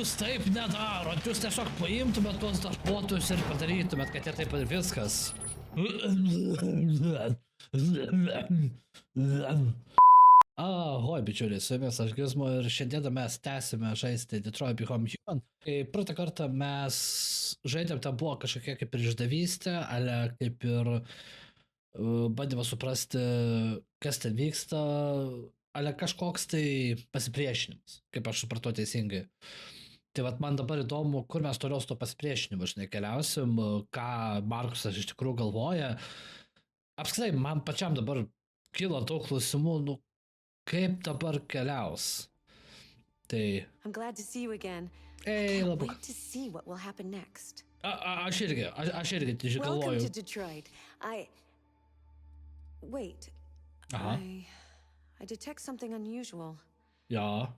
jūs taip nedarot, jūs tiesiog paimtumėt tuos darbuotojus ir padarytumėt, kad jie taip ir viskas. Ahoj, bičiuliai, su jumis aš Gizmo ir šiandieną mes tęsime žaisti Detroit Become Human. Praeitą kartą mes žaidėm, ten buvo kažkokia kaip ir išdavystė, ale kaip ir bandėme suprasti, kas ten vyksta, ale kažkoks tai pasipriešinimas, kaip aš supratau teisingai. Tai vat man dabar įdomu, kur mes toliau su to pasipriešinimu, žinai, keliausim, ką Markusas iš tikrųjų galvoja. Apskritai, man pačiam dabar kilo daug klausimų, nu, kaip dabar keliaus. Tai... I'm glad to see you again. Ei, labai. Wait to see what will happen next. Aš irgi galvoju. Welcome to Detroit. Wait. Aha. I detect something unusual. Ja.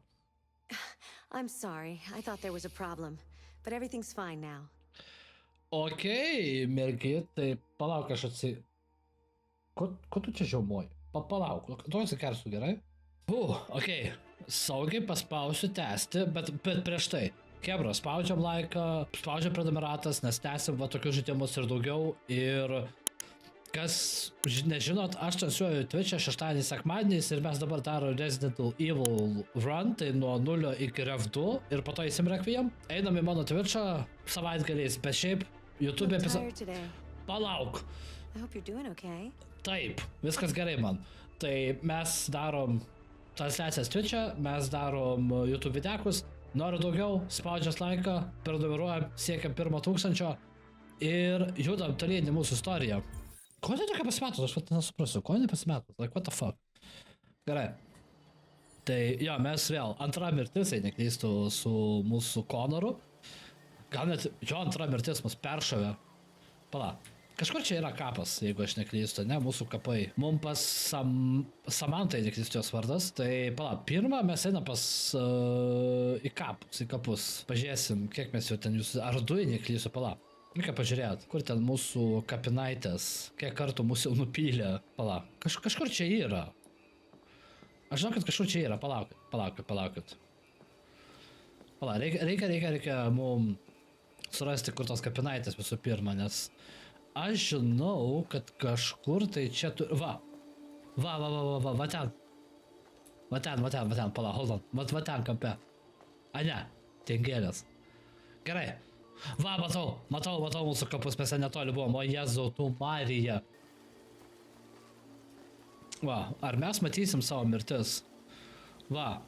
I'm sorry. I thought there was a problem, but everything's fine now. Okei, mergi, tai palauk, aš Ko tu čia žiaumoji? Palauk, tu atsikersiu, gerai? Okei, saugiai paspausiu tęsti, bet prieš tai. Kebra, spaudžiam laiką, spaudžiam prenumeratas, nes tęsim va tokius žaidimus ir daugiau. Ir kas nežinot, aš transliuoju Twitch'e šeštadienį, sekmadieniais ir mes dabar daro Resident Evil Run, tai nuo 0 iki Rev2 ir po to įsim Requiem. Einam į mano Twitch'ą savaitgaliais, bet šiaip YouTube Palauk! I hope you're doing okay. Taip, viskas gerai man. Tai mes darom transliacijas Twitch'e, mes darom YouTube videkus, noriu daugiau, spaudžias laiką, prenumeruojam, siekiam 1000 ir judam tolyn į mūsų istoriją. Ko ne tokia pasimetus, aš pat nesuprasiu, ko ne pasimetus, like what the fuck. Gerai. Tai jo, mes vėl, antra mirtis, jei neklystu, su mūsų Konoru. Gal net jo antra mirtis mus peršovė. Pala, kažkur čia yra kapas, jeigu aš neklystu, ne, mūsų kapai. Mum pas Samantai neklystu jos vardas, tai pala, pirmą mes einam pas į kapus, pažiūrėsim, kiek mes jau ten jūs, ar du neklystu, pala. Reikia pažiūrėt, kur ten mūsų kapinaitės, kiek kartų mūsų jau nupylė. Pala, kažkur čia yra. Aš žinau, kad kažkur čia yra, palaukit. Pala, reikia mum surasti, kur tos kapinaitės visų pirma, nes aš žinau, kad kažkur tai čia turi... Va ten. Pala, hold on. Va ten kampe. A ne, ten gėlės. Gerai. Va, matau mūsų kapus, mes netoli buvom, o Jėzau, tu Marija. Va, ar mes matysim savo mirtis? Va,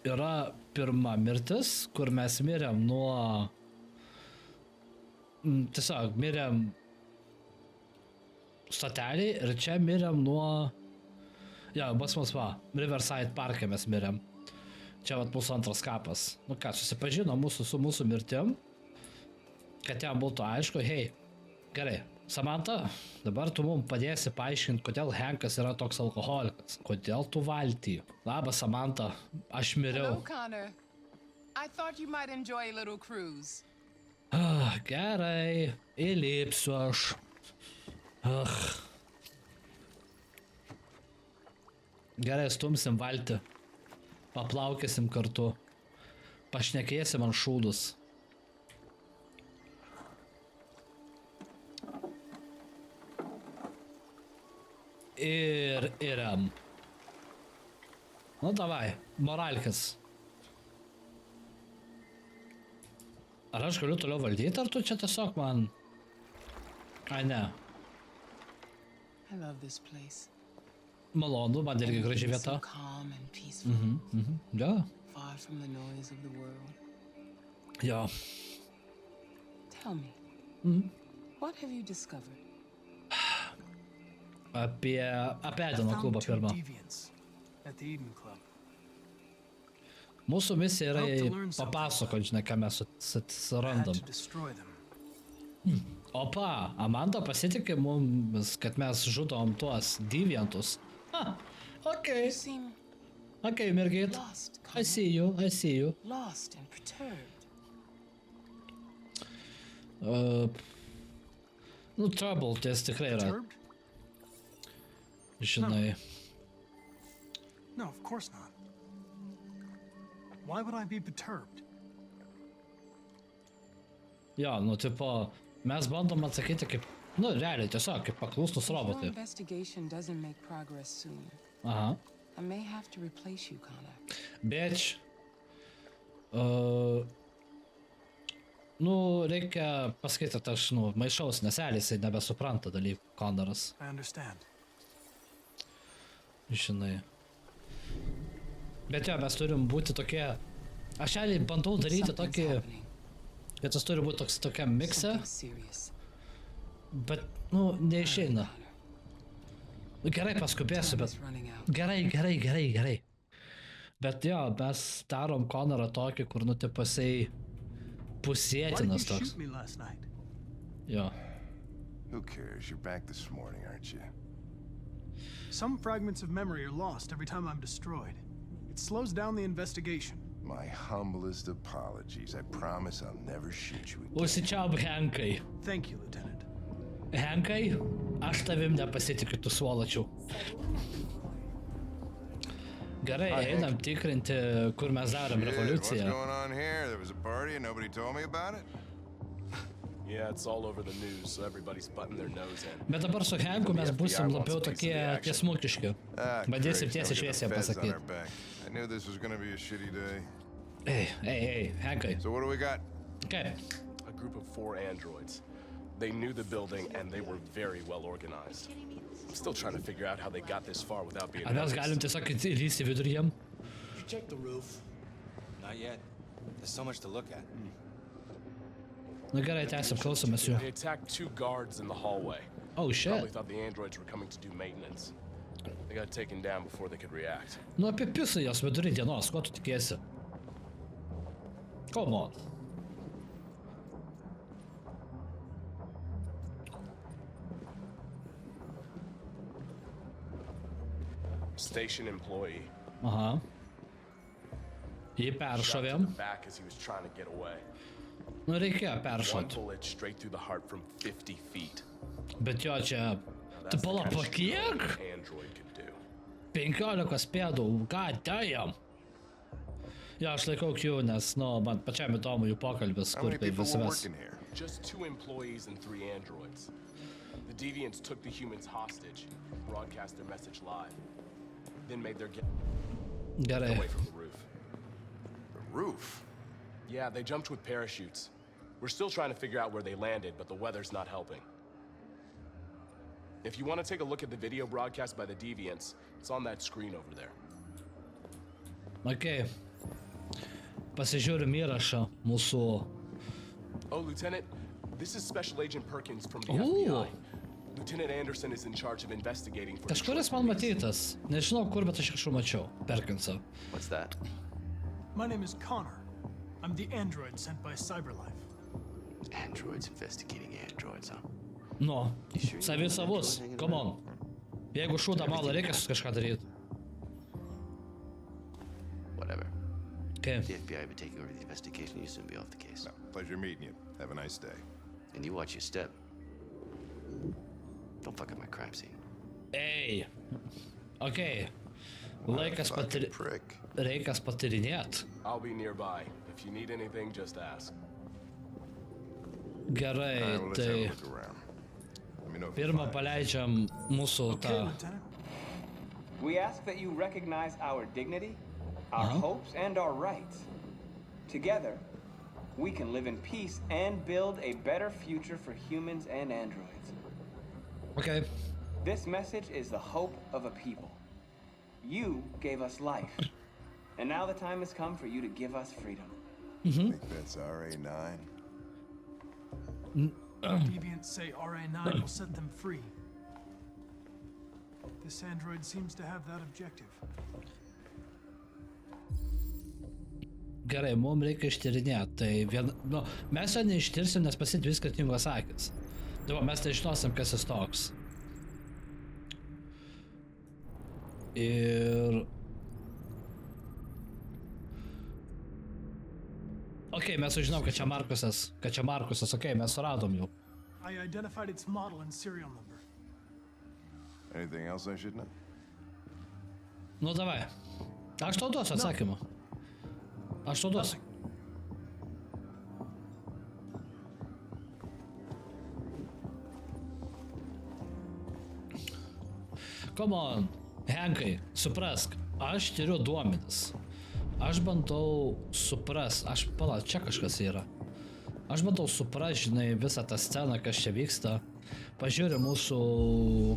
yra pirma mirtis, kur mes mirėm nuo... Tiesiog, mirėm stoteliai ir čia mirėm nuo... Ja, va, Riverside parke mes mirėm. Čia vat mūsų antras kapas. Nu ką, susipažino su mūsų mirtim, kad jam būtų aišku, hei, gerai, Samantha, dabar tu mums padėsi paaiškinti, kodėl Hankas yra toks alkoholikas, kodėl tu valty. Labas, Samantha, aš miriau. Hello, Connor. I thought you might enjoy a little cruise. Gerai, įlipsiu aš. Gerai, stumsim valtį. Paplaukėsim kartu. Pašnekėsim ant šūdus. Ir įrem. Nu, davai, moralkis. Ar aš galiu toliau valdyti, ar tu čia tiesiog man... Ai, ne. I love this place. Malonu, man irgi graži vieta. Ja. Ja. Tell me, what have you discovered? Apie Edeno klubą pirmą. Mūsų misija yra papasakot, žinai, ką mes surandam. Opa, Amanda pasitikė mums, kad mes žudom tuos deviantus. Okay. Okay, mergit. I see you. Lost and perturbed. Nu, trouble, ties tikrai yra. Žinai. No, of course not. Why would I be perturbed? Jo, nu, tipo, mes bandom atsakyti kaip, nu, realiai tiesiog, kaip paklusnus If your robotai. investigation doesn't make progress soon, Aha. I may have to replace you, Connor. Bitch. Nu, reikia pasakyti, kad aš, nu, maišaus, nes Elisai nebesupranta dalykų, Connoras. I understand. Žinai. Bet jo, mes turim būti tokie... Aš realiai bandau daryti Something's tokį... happening. Kad tas turi būti toks tokia mikse, Something serious. bet, nu, neišeina. Nu, gerai, paskubėsiu, bet... Time is running out. Gerai. Bet jo, mes darom Connorą tokį, kur, nu, tipo, jisai Why did you pusėtinas toks. shoot me last night? Jo. Who cares? You're back this morning, aren't you? Some fragments of memory are lost every time I'm destroyed. It slows down the investigation. My humblest apologies. I promise I'll never shoot you again. Užsičiaub, Henkai. Thank you, Lieutenant. Henkai, aš tavim nepasitikiu, tu suolačiau. Gerai, einam tikrinti, kur mes darom What's revoliuciją. going on here? There was a party and nobody told me about it? Yeah, it's all over the news, so everybody's butting their nose in. Bet dabar su Henku mes busim labiau tokie tiesmukiški. Bandysim great. tiesiai Now we got šviesiai the feds on pasakyti. our back. I knew this was gonna be a shitty day. Ei, Henkai. So what do we got? Okay. A group of 4 androids. They knew the building and they were very well organized. I'm still trying to figure out how they got this far without being Ar mes noticed. galim tiesiog įlysti vidurį jiem? You check the roof? Not yet. There's so much to look at. Nu gerai, tęsim, klausomės jų. They attacked 2 guards in the hallway. Oh Probably shit. thought the androids were coming to do maintenance. They got taken down before they could react. Nu apie pisą jos vidurį dienos, ko tu tikėsi? Come on. Station employee Aha. Jį shot to peršovėm. the back as he was trying to get away. Nu reikėjo One peršot. bullet straight through the heart from 50 feet. Bet jo čia... Tu That's the pala kind of po shit kiek? an android could do. 15 pėdų, god damn. Jo, aš laikau Q, nes, nu, man pačiam įdomu jų pokalbis, How kur many tai people visi were mes. working here? Just 2 employees and 3 androids. The deviants took the humans hostage, broadcast their message live, then made their get Gerai. away from the roof. The roof? Yeah, they jumped with parachutes. We're still trying to figure out where they landed, but the weather's not helping. If you want to take a look at the video broadcast by the deviants, it's on that screen over there. Ok. Pasižiūrim įrašą mūsų... Oh, Lieutenant, this is Special Agent Perkins from the Ooh. FBI. Lieutenant Anderson is in charge of investigating for Kažkuris Detroit man police. matytas. Nežinau kur, bet aš kažkur mačiau. Perkinsą. What's that? My name is Connor. I'm the android sent by CyberLife. Androids investigating androids, huh? Nu, savi savus. Come on. Jeigu šūdą malą reikia kažką daryti. Whatever. Okay. The FBI would take over the investigation, you soon be off the case. No, pleasure meeting you. Have a nice day. And you watch your step. Don't fuck up my crime scene. Ei. Ok. Laikas Fucking prick. Reikas patirinėt. I'll be nearby. If you need anything, just ask. Gerai, All right, well, let's have a tai look around. Let me know if you pirmą find paleidžiam mūsų Okay, tą... Lieutenant. We ask that you recognize our dignity, our hopes, and our rights. Together, we can live in peace and build a better future for humans and androids. Ok. This message is the hope of a people. You gave us life, and now the time has come for you to give us freedom. I think that's RA9. Deviants say RA9 will set them free. This android seems to have that objective. Gerai, mums reikia ištyrinėti. Tai vien... Nu, mes jo neištirsim, nes pasit vis skirtingos akis. Tai va, mes nežinosim, kas jis toks. Ir... Ok, mes sužinom, kad čia Markusas, ok, mes suradom jau. I identified its model and serial number. Anything else I should know? Nu, davai. Aš tau duosiu atsakymą. Aš tau duosiu. Come on, Henkai, suprask, aš turiu duomenis. Aš bandau pala, čia kažkas yra. Aš bandau žinai, visą tą sceną, kas čia vyksta. Pažiūriu mūsų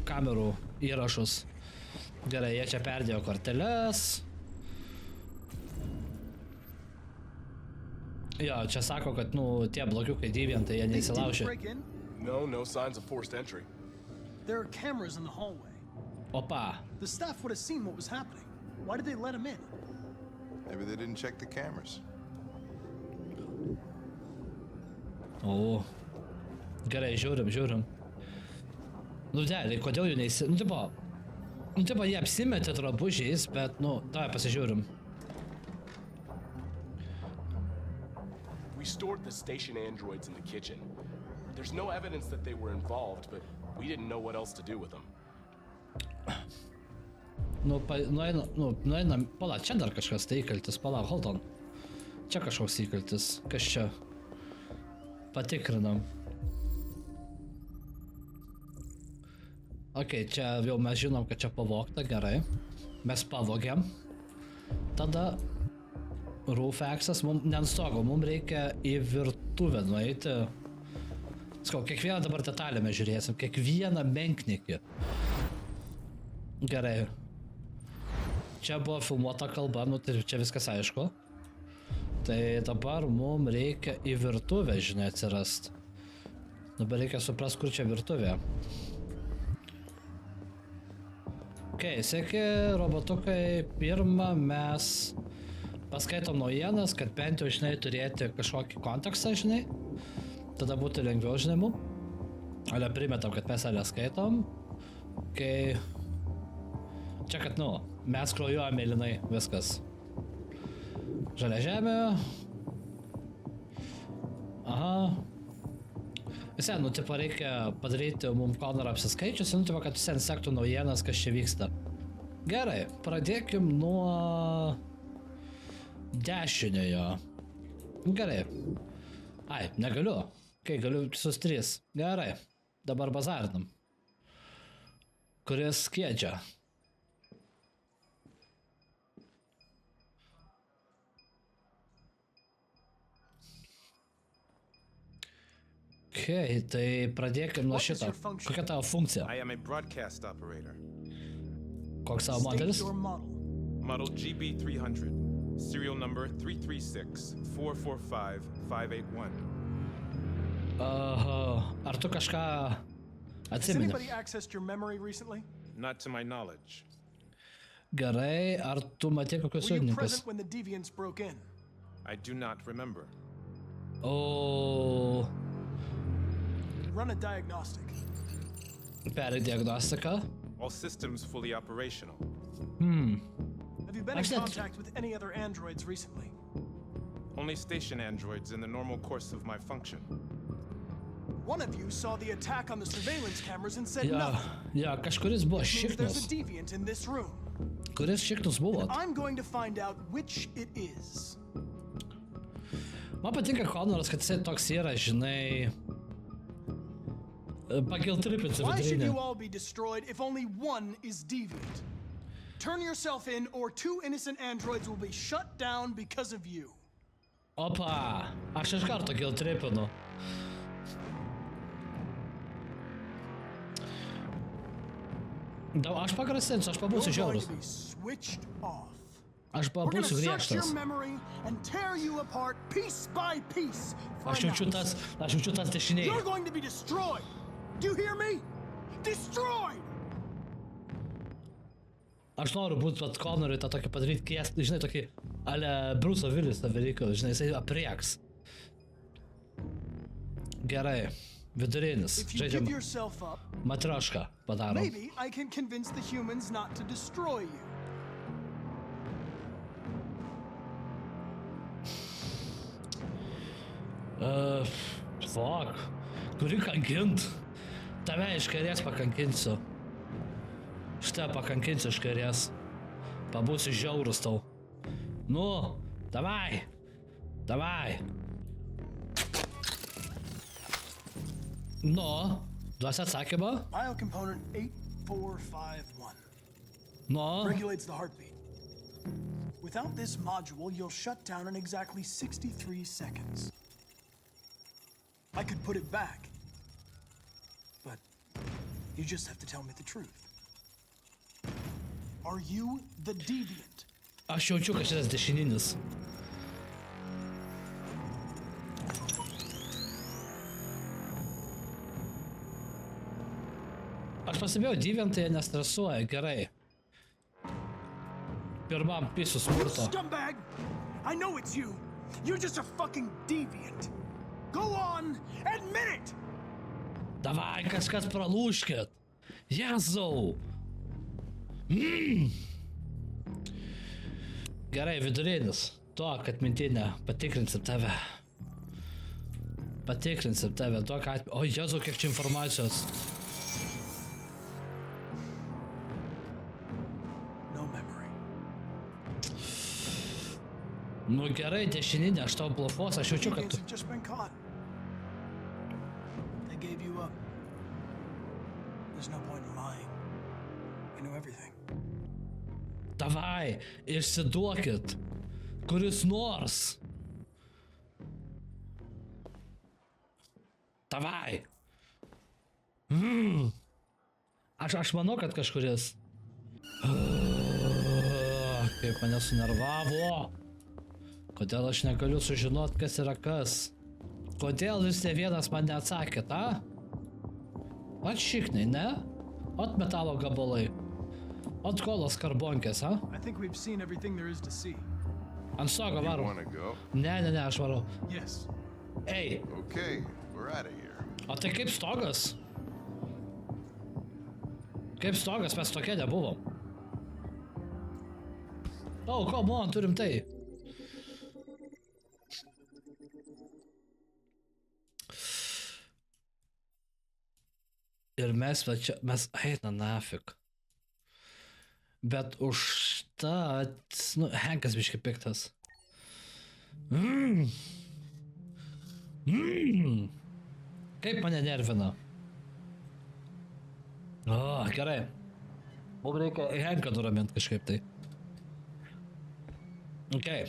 kamerų įrašus. Gerai, jie čia perdėjo korteles. Jo, čia sako, kad, tie blogiukai deviantai, jie They didn't neįsilaužė. break in. No signs of forced entry. There are cameras in the hallway. Opa. The staff would have seen what was happening. Why did they let him in? Maybe they didn't check the cameras. O. Gerai, žiūrim. Dėlį, kodėl jų tipo, jie apsimetė drabužiais, bet, davai pasižiūrim. We stored the station androids in the kitchen. There's no evidence that they were involved, but we didn't know what else to do with them. Nueinam, pala, čia dar kažkas tai įkaltis, pala, hold on. Čia kažkoks įkaltis, kas čia? Patikrinam. Ok, čia jau mes žinom, kad čia pavogta, gerai. Mes pavogiam. Tada roof access, ne ant stogo, mums reikia į virtuvę nueiti. Skau, kiekvieną dabar detalę mes žiūrėsim, kiekvieną menknikį. Gerai. Čia buvo filmuota kalba, tai čia viskas aišku. Tai dabar mums reikia į virtuvę, žinai, atsirast. Dabar reikia suprast, kur čia virtuvė. Ok, sėki, robotukai, pirmą mes paskaitom naujienas, kad bent jau, žinai, turėti kažkokį kontekstą, žinai. Tada būtų lengviau, žinai, mum. Ale primetam, kad mes ale skaitom. Ok. Čia, kad, mes krojuojam mėlynai, viskas. Žalia žemė. Aha. Visai, tipo, reikia padaryti mum kamerą apsiskaičius, tipo, kad visai sektų naujienas, kas čia vyksta. Gerai, pradėkim nuo dešiniojo. Gerai. Ai, negaliu. Kai galiu visus 3. Gerai. Dabar bazarinam. Kuris skiedžia. Okay, tai pradėkim nuo šito. Kokia tavo funkcija? I am a broadcast operator. Koks tavo modelis? State your model. Model GB300. Serial number 336-445-581. Ar tu kažką Has atsimeni? anybody accessed your memory recently? Not to my knowledge. Gerai, ar tu matei kokius Were you liudininkus? present when the deviants broke in? I do not remember. O, Run a diagnostic. perėk diagnostiką. All systems fully operational. Have you been in Actually, contact with any other androids recently? Only station androids in the normal course of my function. One of you saw the attack on the surveillance cameras and said Ja, nothing. ja, kažkuris buvo Means there's a šiknus. deviant in this room. Kuris šiknus buvo? I'm going to find out which it is. Man patinka Connoras, kad jisai toks yra, žinai, pagiltripinti Why should vidurinį. you all be destroyed if only one is deviant? Turn yourself in or 2 innocent androids will be shut down because of you. Opa, aš iš karto giltripinu. Aš pagrasinsiu, aš pabūsiu You're going žiaurus. to be switched off. Aš We're gonna pabūsiu search your griežtas. memory and tear you apart piece by piece. for Aš jaučiu analysis. tas dešiniai. You're going to be destroyed. Do you hear me? Destroyed. Aš noriu būti pat Connorui tą tokį padaryti kiestą, žinai, tokį ale Bruce Willis tą veikų, žinai, jisai aprieks. Gerai, vidurinis, If you give žaidžiam yourself up, matriošką padarom. maybe I can convince the humans not to destroy you. Fuck, kuri kankint? Tave iš kairės pakankinsiu. Šitą pakankinsiu iš kairės. Pabūsiu žiaurus tau. Nu, davai. Davai. Nu, duosi atsakymą? Biocomponent 8451. No. Regulates the heartbeat. Without this module, you'll shut down in exactly 63 seconds. I could put it back, but you just have to tell me the truth. Are you the deviant? Aš jaučiu, kad šitas dešininis. Aš pasibėjau, deviantai nestresuoja, gerai. Pirmam pisu smurto. Scumbag! I know it's you. You're just a fucking deviant. Go on, admit it! Davai, kažkas pralūškit. Jėzau. Gerai, vidurinis. Duok atmintinę, patikrinsim tave. Patikrinsim tave, duok atmintinę. O, Jėzau, kiek čia informacijos. No memory. Nu gerai, dešininė, aš tau blufuos, aš jaučiu, kad tu... Deviants have just been caught. They gave you up. There's no point in lying. I know everything. Davai, išsiduokit. Kuris nors. Davai. Aš manau, kad kažkuris. Kaip mane sunervavo. Kodėl aš negaliu sužinot, kas yra kas? Kodėl jūs ne vienas man neatsakėt, a? Ot šiknai, ne? Ot metalo gabalai. Ot kolos karbonkės, a? I think we've seen everything there is to see. Ant stogo You varom. wanna go? Ne, aš varau. Yes. Ei, Okay, we're out of here. o tai kaip stogas? Kaip stogas, mes tokie nebuvom. O, come on, turim tai. Ir mes čia, mes eina nafik. Bet užtat, nu, Henkas biški piktas. Kaip mane nervina. O, gerai. Mums reikia Henką nuramint kažkaip tai. Okay.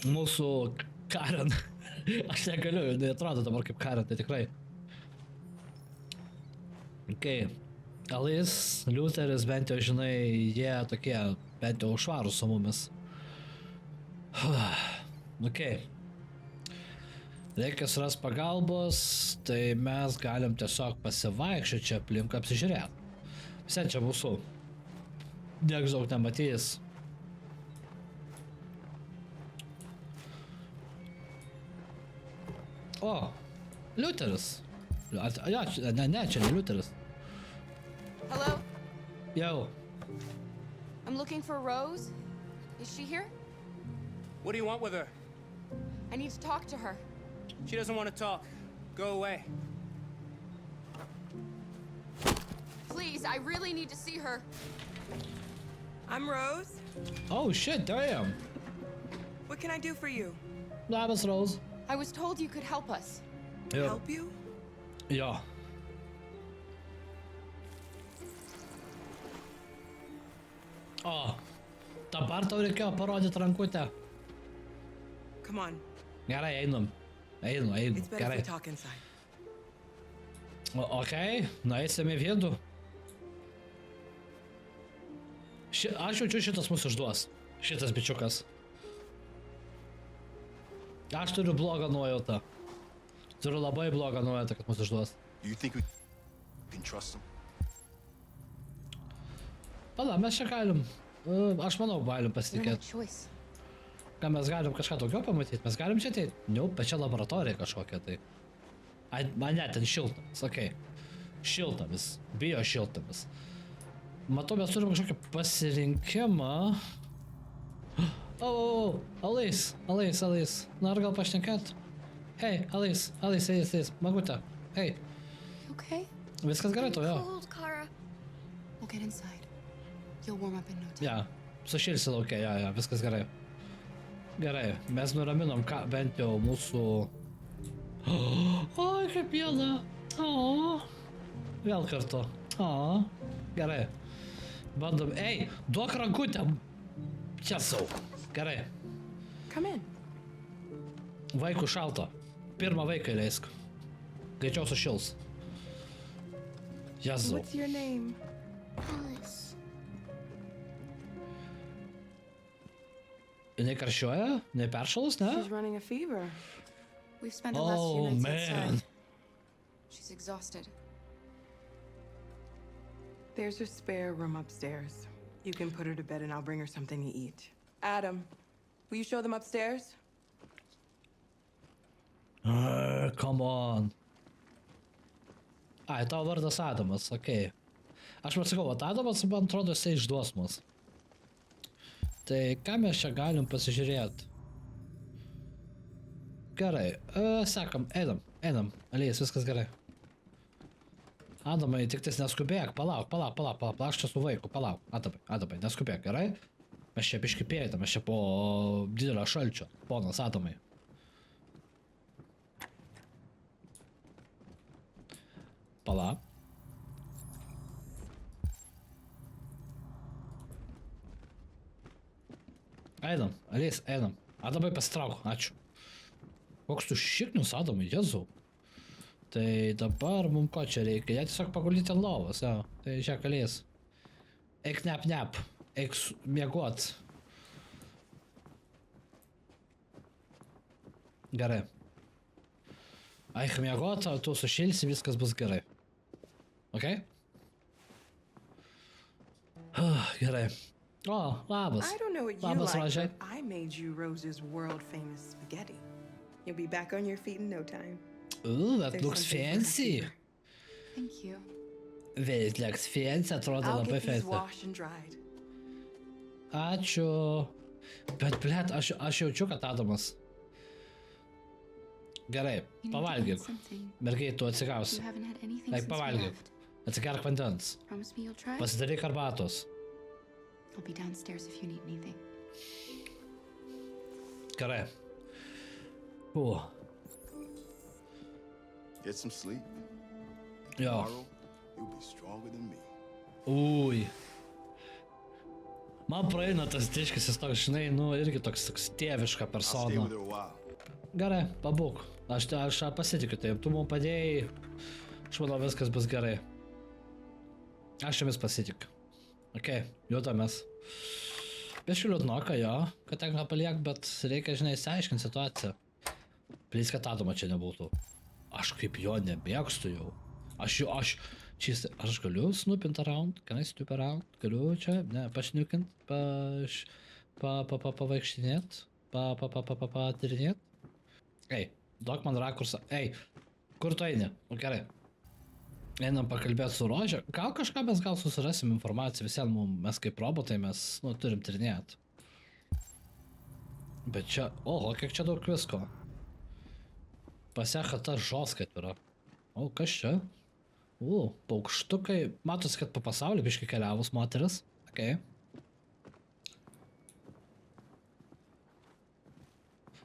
Mūsų Karen. Aš negaliu, neatrodo dabar kaip Karen, tai tikrai. Okay. Alis, Liuteris, bent jau žinai, jie tokie, bent jau švarūs su mumis. Okay. Reikia suras pagalbos, tai mes galim tiesiog pasivaikščioti čia aplink apsižiūrėti. Visi čia mūsų. Nieks daug nematys. O, Liuteris. Ja, ne, čia ne Liuteris. Hello? Jau. I'm looking for Rose. Is she here? What do you want with her? I need to talk to her. She doesn't want to talk. Go away. Please, I really need to see her. I'm Rose. Oh shit, damn. What can I do for you? Labas, Rose. I was told you could help us. Jo. Help you? Jo. O, dabar tau reikėjo parodyti rankutę. Come on. Gerai, einam. Einu, It's better if gerai. we talk inside. Okei, nueisim į vidų. Aš jaučiu, šitas mūsų išduos. Šitas bičiukas. Aš turiu blogą nuojautą. Turiu labai blogą nuojautą, kad mūsų išduos. You think we can trust him? Pala, mes čia galim. Aš manau, galim We don't have pasitikėti. a choice. Ką mes galim kažką daugiau pamatyti? Mes galim čia ateiti? Ne, bet čia laboratorija kažkokia tai. Ai, man ne, ten šiltamis, okei. Šiltamis, bijo šiltamis. Matau, mes turim kažkokį pasirinkimą. O, Alais. Nori gal pašnekėt? Hei, Alais, eis, Magutė. Hei, You okay? viskas gerai tau, jo. Cold, Kara. We'll get inside. You'll warm up in no time. Ja, sušilsi laukia, ja, viskas gerai. Gerai, mes nuraminom bent jau mūsų... Oi, kaip jėda. O, vėl kartu. O, gerai. Bandom, duok rankutę. Tiesau. Gerai. Come in. Vaikų šalta. Pirmą vaiką leisk. Greičiau sušils. Jėzau. What's your name? Alice. Jinai karščiuoja? Neperšalus, ne? She's running a fever. We've spent the last few Oh, nights man. outside. She's exhausted. There's a spare room upstairs. You can put her to bed and I'll bring her something to eat. Adam, will you show them upstairs? Come on. Ai, tavo vardas Adamas, okei. Aš man sakau, Adamas, man atrodo, jisai išduos mus. Tai ką mes čia galim pasižiūrėti? Gerai, sekam, einam, Alėjus, viskas gerai. Adamai, tik tais neskubėk, palauk, aš čia su vaiku, palauk, Adamai, neskubėk, gerai? Mes čia biškį pėdam, mes čia po didelio šalčio, ponas Adamai. Palauk. Einam, Alėjus, einam. Adamai pasitrauk, ačiū. Koks tu šiknius, Adamai, Jėzau. Tai dabar mums ko čia reikia? Jie tiesiog pagulyti ant lovos, jo. Tai žiūrėk, Alėjus. Eik nep, eik miegot. Gerai. Eik miegot, o tu sušilsi, viskas bus gerai. Okei? Gerai. O, labas. I don't know what you Labas, like, Rožė. but I made you Rose's world-famous spaghetti. You'll be back on your feet in no time. Ooh, that There's looks something for her fancy. here. Thank you. It looks fancy, atrodo I'll labai get these fancy. washed and dried. Ačiū. Bet, blėt, aš jaučiu, kad Adamas. Gerai, You need to pavalgyk. eat something. Mergiai, tu atsigausi. You haven't had anything Eik since we pavalgyk. left. Atsigerk vandens. Promise me you'll try? Pasidaryk arbatos. I'll be downstairs if you need anything. Gerai. Get some sleep. Jo. Tomorrow, you'll be stronger than me. Ui. Man praeina tas diškis, jis toks, žinai, irgi toks tėviška I'll stay persona. with her a while. Gerai, pabūk. Aš pasitikiu taip, tu mums padėjai. Aš manau, viskas bus gerai. Aš jumis pasitikiu. Okei, judamės. Biškiu liūdnoka, jo, kad tenka paliek, bet reikia, žinai, išsiaiškinti situaciją. Plys, kad Adamo čia nebūtų. Aš kaip jo nebėgstu jau. Aš galiu snoopint around, can I snoop around? Galiu čia, ne, pašniukint, pavaikštinėt, patirinėt. Duok man rakursą. Kur tu eini? Gerai. Einam pakalbėti su Rože. Gal kažką mes susirasim informaciją, visiems mes kaip robotai mes, turim tyrinėti. Bet čia, oho, kiek čia daug visko. Paseka ta žoskai yra. O, kas čia? Paukštukai. Matosi, kad po pasaulį biškai keliavus moteris. Okei.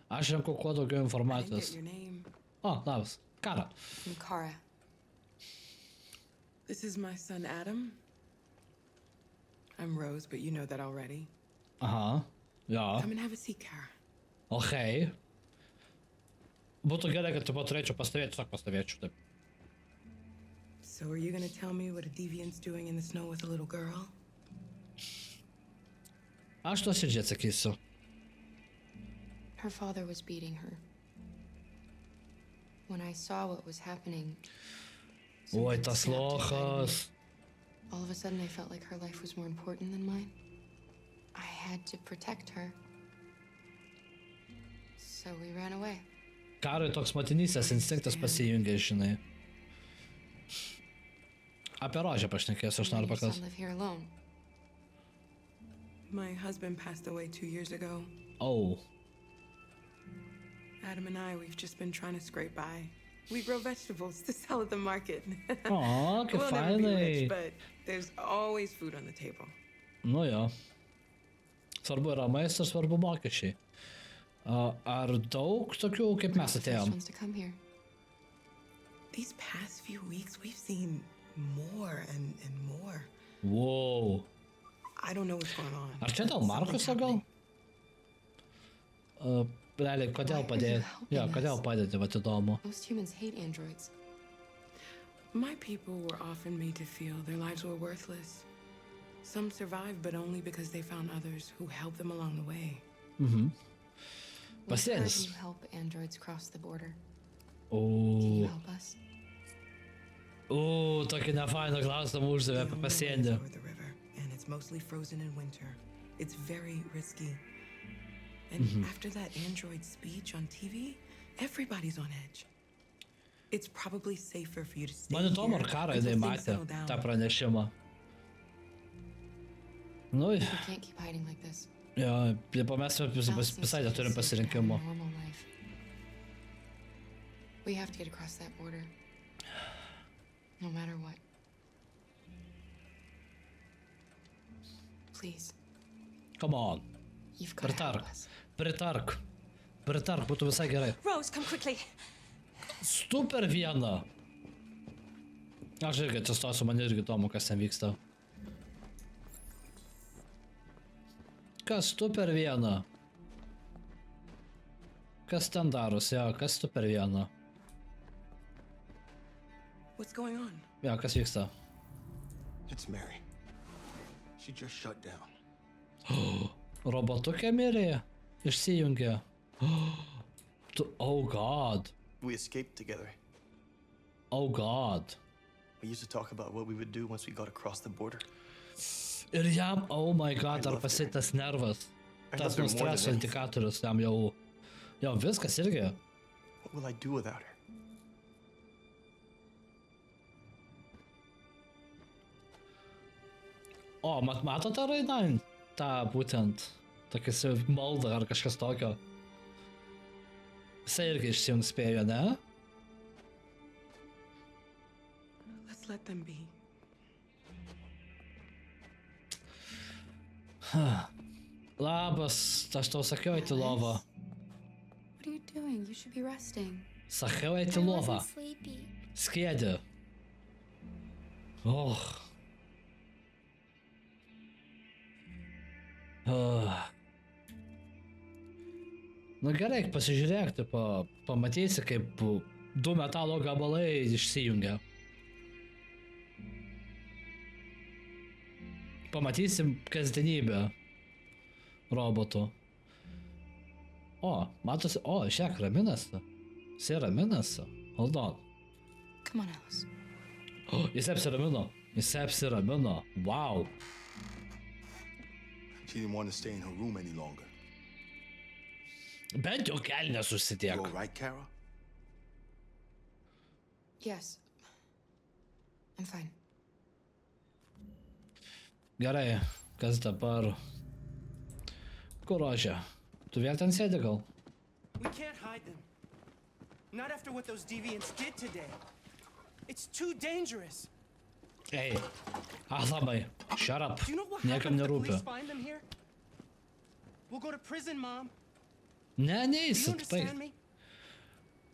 Aš renku kuo daugiau I didn't informacijos. get your name. O, labas. Kara. I'm Kara. This is my son, Adam. I'm Rose, but you know that already. Aha. Jo. Come and have a seat, Kara. Okei. Būtų gerai, kad tu turėčiau pastovėti, tiesiog pastovėčiau taip. So are you gonna tell me what a deviant's doing in the snow with a little girl? Aš to sirdžiai atsakysiu. Her father was beating her. When I saw what was happening, Oi, something tas snapped inside of me. lochas. All of a sudden, I felt like her life was more important than mine. I had to protect her. So we ran away. Karui toks motinystės instinktas pasijungia, žinai. Apie Rožę pašnekėsiu, aš noriu Your son paklausyti. live here alone. My husband passed away 2 years ago. Oh. Adam and I, we've just been trying to scrape by. We grow vegetables to sell at the market. O, kaip We'll never be fainai. rich, but there's always food on the table. Nu jo. Svarbu yra maistas, svarbu mokesčiai. Ar daug tokių, kaip mes First atėjom? ones to come here. These past few weeks, we've seen more and more. Wow. I don't know what's going on. Ar čia dėl Something's Markuso gal? happening. Realiai, kodėl Why are padėjai? you helping Jo, kodėl us? padėti, vat įdomu. Most humans hate androids. My people were often made to feel their lives were worthless. Some survived, but only because they found others who helped them along the way. We've heard Pasienis. you help androids cross the border. Can O, you help us? tokį nefainą klausimą uždavė The apie only way is pasienį. over the river, and it's mostly frozen in winter. It's very risky. And after that android speech on TV, everybody's on edge. It's probably safer for you to stay Man įdomu, here ar karą until jinai things matė settle down. tą pranešimą. Nu, We can't keep hiding like this. jo, mes Allison visai said neturim it's safe to have a pasirinkimo. normal life. We have to get across that border. No matter what. Please, Come on, you've got to help pritark, us. pritark, pritark, būtų visai gerai. Rose, come quickly. Super viena. Aš irgi atsistosiu, man irgi įdomu, kas ten vyksta. Kas tu per vieną? Kas ten darosi, jo, kas tu per vieną? What's going on? Jo, kas vyksta? It's Mary. She just shut down. Robotukė mirė? Išsijungė. Oh god. We escaped together. Oh god. We used to talk about what we would do once we got across the border. Ir jam, oh my god, I ar loved her. pasitas nervas. I Tas loved her nu more than streso anything. indikatorius jam jau. Jo, viskas irgi. What will I do without her? O, matote Rainain? Ta būtent, tokias maldą ar kažkas tokio. Jisai irgi išsijungs spėjo, ne? Let's let them be. Labas, aš tau sakiau eiti į lovą. What are you doing? You should be resting. Sakiau eiti į lovą. sleepy. Skėdė. Oh. Nu gerai, pasižiūrėk, tipo, pamatysi, kaip du metalo gabalai išsijungia. Pamatysim kasdienybę robotų. O, matosi, žiūrėk, raminasi. Jisai raminasi. Hold on. Come on, Alice. Jis apsiramino. Jis apsiramino. Wow. She didn't want to stay in her room any longer. Bent jau kelnes You užsidėk. all right, Kara? Yes. I'm fine. Gerai, kas dabar? Kur Rožė? Tu vėl ten sėdi gal? We can't hide them. Not after what those deviants did today. It's too dangerous. Ei, Ahlamai, shut up. Do you know what Niekam happens if the nerūpi. police find them here? We'll go to prison, Mom. Ne, Do you neįsit, understand tai. me?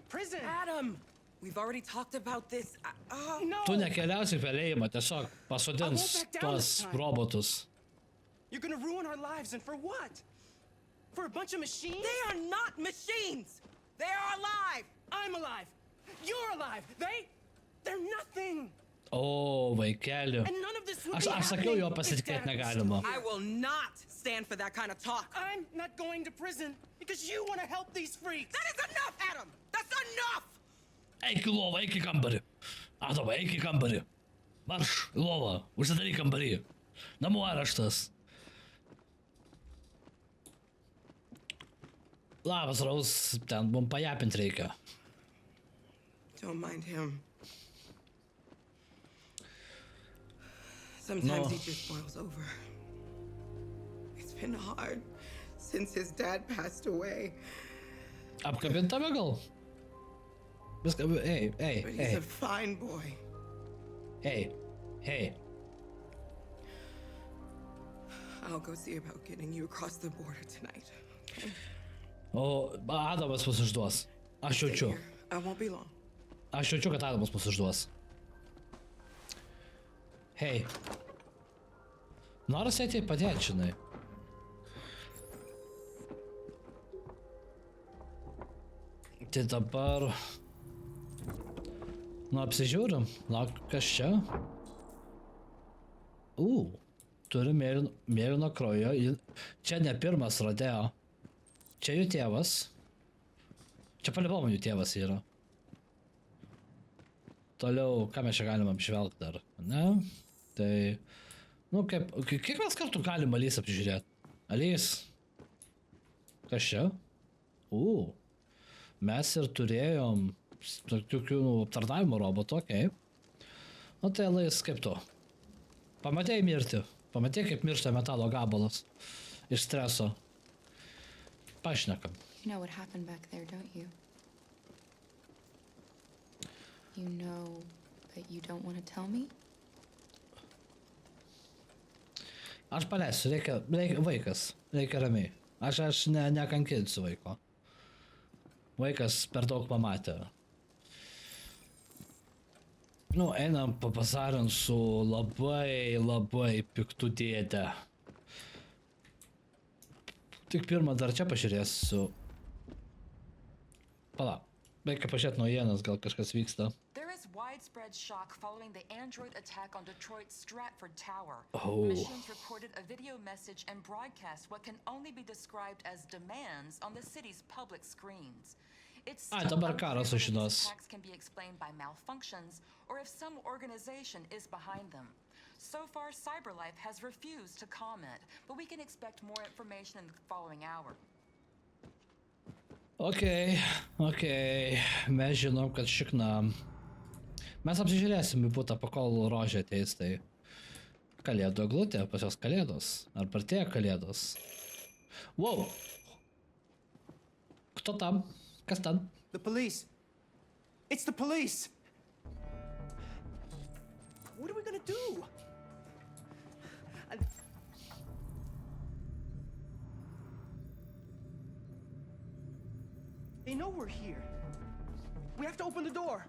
Prison. Adam! We've already talked about this. No. Tu nekeliausi į kalėjimą, tiesiog pasodins I won't back down tuos this time. robotus. You're gonna ruin our lives, and for what? For a bunch of machines? They are not machines! They are alive! I'm alive. You're alive. They're nothing. O, vaikeli. And none of this would Aš be sakiau, jo happening pasitikėti if Dad was negalima. still I here. will not stand for that kind of talk. I'm not going to prison because you want to help these freaks. That is enough, Adam! That's enough! Eik į lovą, eik į kambarį. Adamai, eik į kambarį. Marš į lovą, užsidaryk kambarį. Namų areštas. Labas, Raus, ten mum pajapint reikia. Don't mind him. Sometimes No. he just boils over. It's been hard since his dad passed away. Apkabintame gal? Viską, ei, But he's ei, a fine boy. ei. I'll go see about getting you across the border tonight. Okay? O Adamas mus išduos. Aš Stay jaučiu. here. I won't be long. Aš jaučiu, kad Adamas mus išduos. Hei. Nors eiti padėti, žinai. Tai dabar... Nu, apsižiūrim. Lauk, kas čia? Turi mėlyno kraujo. Čia ne pirmas rodeo. Čia jų tėvas. Čia palibom jų tėvas yra. Toliau, ką mes čia galim apžvelgti dar, ne? Tai... Nu, kiek mes kartų galim Alys apžiūrėti? Alys? Kas čia? Mes ir turėjom tokių aptarnavimo robotų, okei. Nu tai Alys, kaip tu? Pamatėjai mirti? Pamatėjai, kaip miršta metalo gabalas? Iš streso. Pašnekam. You know what happened back there, don't you? You know, but you don't want to tell me? Aš paleisiu, reikia vaikas, reikia ramiai. Aš nekankinsiu vaiko. Vaikas per daug pamatė. Nu, einam papasarint su labai piktų dėdę. Tik pirmą dar čia pažiūrėsiu. Pala, reikia pažiūrėti naujienas, gal kažkas vyksta. Widespread shock following the android attack on Detroit's Stratford Tower. Machines reported a video message and broadcast what can only be described as demands on the city's public screens. It's dabar karas sužinos. Attacks can be explained by malfunctions or if some organization is behind them. So far, CyberLife has refused to comment, but we can expect more information in the following hour. Okei. Mes žinom, kad šikna. Mes apsižiūrėsim į butą, pakol rožė ateis, tai kalėdų eglutė, pas jos kalėdos. Ar partėja kalėdos? Wow! Kto tam? Kas ten? The police! It's the police! What are we gonna do? They know we're here. We have to open the door.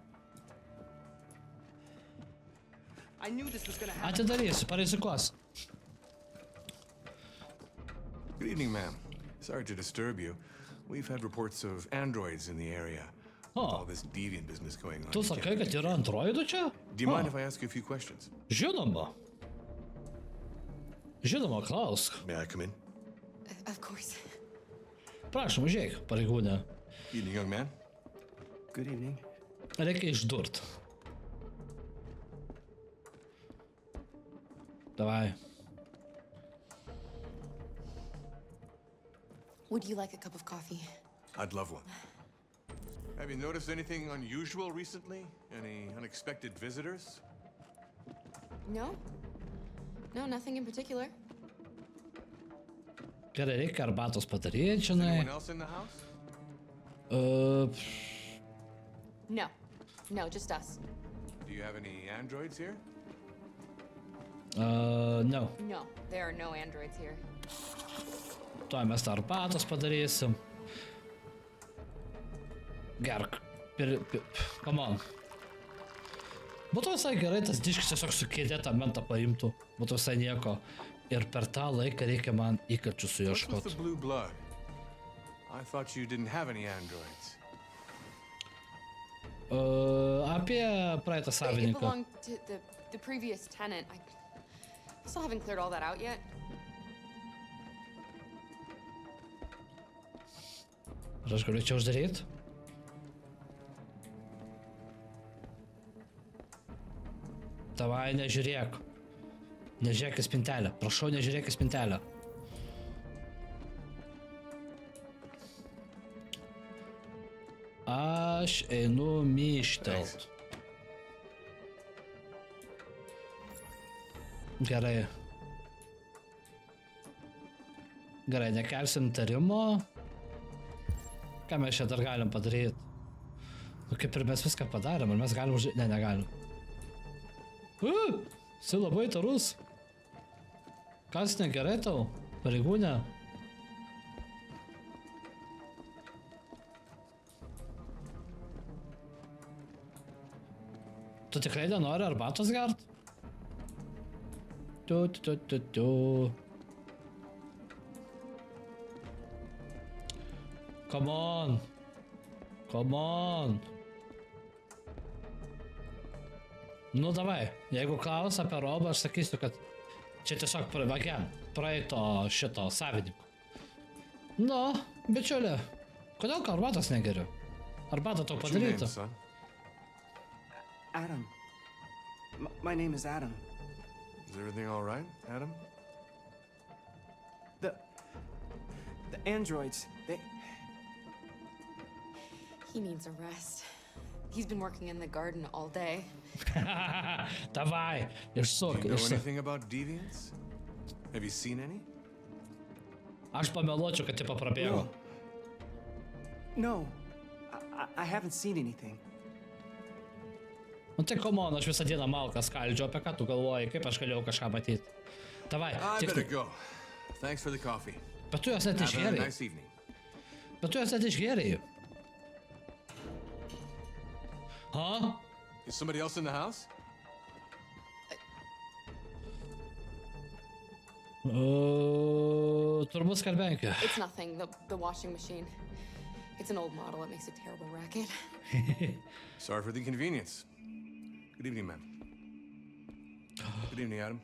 I knew this was gonna happen. Atidarysiu, parizikuos. Good evening, ma'am. Sorry to disturb you. We've had reports of androids in the area. All this deviant business going on. Tu sakai, kad yra androidų čia? Do you mind if I ask you a few questions? Žinoma. Žinoma, klausk. May I come in? Of course. Prašom, užeik, pareigūnė. Evening, young man. Good evening. Reikia išdurt. Davai. Would you like a cup of coffee? I'd love one. Have you noticed anything unusual recently? Any unexpected visitors? No. No, nothing in particular. Gerai, reikia arbatos padaryti, žinai. Anyone else in the house? No. No, just us. Do you have any androids here? No. No, there are no androids here. Tuoj mes tą arbatos padarysim. Gerk. Come on. Būtų visai gerai tas diškis tiesiog su kėdė tą mentą paimtų. Būtų visai nieko. Ir per tą laiką reikia man įkalčių suieškoti. What's with the blue blood? I thought you didn't have any androids. Apie praeitą It savininką. belonged to the previous tenant. I still haven't cleared all that out yet. Ar aš galiu čia uždaryti? Davai, nežiūrėk. Nežiūrėk į spintelę. Prašau, nežiūrėk į spintelę. Aš einu myštelt. Gerai. Gerai, nekelsim tarimo. Ką mes čia dar galim padaryti? Nu kaip ir mes viską padarėm, ar mes galim uždaryti? Ne, negalim. Esi labai tarus. Kas negerai tau, pareigūnė? Tu tikrai nenori arbatos gert? Come on. Come on. Nu davai, jeigu klaus apie robą, aš sakysiu, kad čia tiesiog praeito šito savininko. Nu, bičiulė, kodėl arbatos negeriu? Arbata tau padaryta. Adam. My name is Adam. Is everything all right, Adam? The androids, they... He needs a rest. He's been working in the garden all day. Davai, išsuk. Do you know anything about deviants? Have you seen any? Aš pameluočiau, kad tipo prabėgo. No, I haven't seen anything. Nu tai come on, aš visą dieną malką skaldžiu, apie ką tu galvoji, kaip aš galėjau kažką matyti. Davai, I better go. Thanks for the coffee. Bet tu jos net Have a išgėrei. nice evening. Bet tu jos net išgėrei. Huh? Is somebody else in the house? Turbūt skarbenkė. It's nothing, the washing machine. It's an old model, it makes a terrible racket. Sorry for the inconvenience. Good evening, ma'am. Good evening, Adam.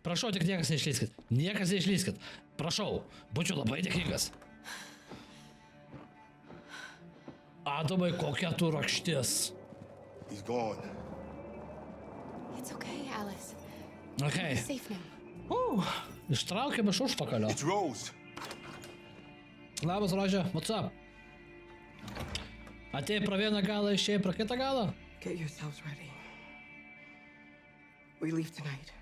Prašau, tik niekas neišlyskit. Niekas neišlyskit. Prašau, būčiau labai dėkingas. Adamai, kokia tu rakštis. He's gone. It's okay, Alice. Okay. He's safe now. Ištraukėm iš užpakalio. It's Rose. Labas, Rožė, what's up? Atėjai pro vieną galą, išėjai pro kitą galą? Get yourselves ready. We leave tonight.